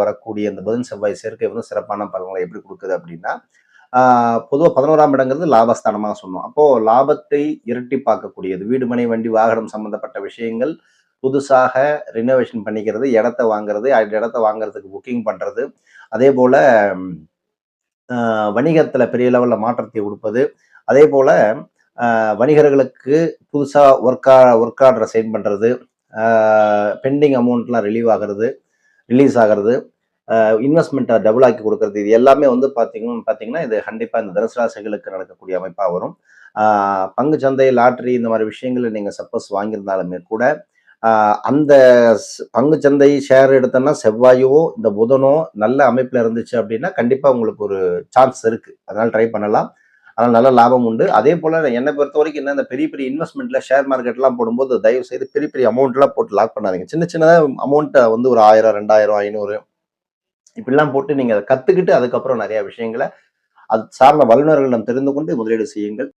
வரக்கூடிய இந்த புதன் செவ்வாய் சேர்க்கை வந்து சிறப்பான பலன்களை எப்படி கொடுக்குது அப்படின்னா, பொதுவா 11ஆம் இடங்கிறது லாபஸ்தானமா சொன்னோம். அப்போ லாபத்தை இரட்டிப்பாக்கக்கூடியது. வீடு, மனை, வண்டி, வாகனம் சம்பந்தப்பட்ட விஷயங்கள் புதுசாக ரினோவேஷன் பண்ணிக்கிறது, இடத்த வாங்குறது, அந்த இடத்த வாங்குறதுக்கு புக்கிங் பண்றது. அதேபோல வணிகத்துல பெரிய லெவல்ல மாற்றத்தை கொடுப்பது. அதேபோல வணிகர்களுக்கு புதுசா ஒர்க் ஆர்டர சைன் பண்றது. பெண்டிங் அமௌண்ட்லாம் ரிலீஸ் ஆகிறது. இன்வெஸ்ட்மெண்ட்டை டபுள் ஆக்கி கொடுக்கறது. இது எல்லாமே வந்து பார்த்தீங்கன்னா, இது கண்டிப்பா இந்த தனுசு ராசிகளுக்கு நடக்கக்கூடிய அமைப்பா வரும். பங்கு சந்தை, லாட்டரி இந்த மாதிரி விஷயங்கள நீங்க சப்போஸ் வாங்கியிருந்தாலுமே கூட, அந்த பங்கு சந்தை ஷேர் எடுத்தோம்னா செவ்வாயோ, இந்த புதனோ நல்ல அமைப்புல இருந்துச்சு அப்படின்னா, கண்டிப்பா உங்களுக்கு ஒரு சான்ஸ் இருக்கு. அதனால ட்ரை பண்ணலாம். அதனால நல்ல லாபம் உண்டு. அதே போல என்னை பொறுத்தவரைக்கும் என்ன, இந்த பெரிய பெரிய இன்வெஸ்ட்மெண்ட்ல ஷேர் மார்க்கெட்லாம் போடும்போது, தயவு செய்து பெரிய பெரிய அமௌண்ட்லாம் போட்டு லாக் பண்ணாதீங்க. சின்ன சின்னதா அமௌண்ட்ட வந்து ஒரு 1000, 2000, 500 இப்படிலாம் போட்டு நீங்க அத கத்துக்கிட்டு, அதுக்கப்புறம் நெறைய விஷயங்கள அது சார்ந்த வல்லுநர்களிடம் தெரிந்து கொண்டு முதலீடு செய்யுங்கள்.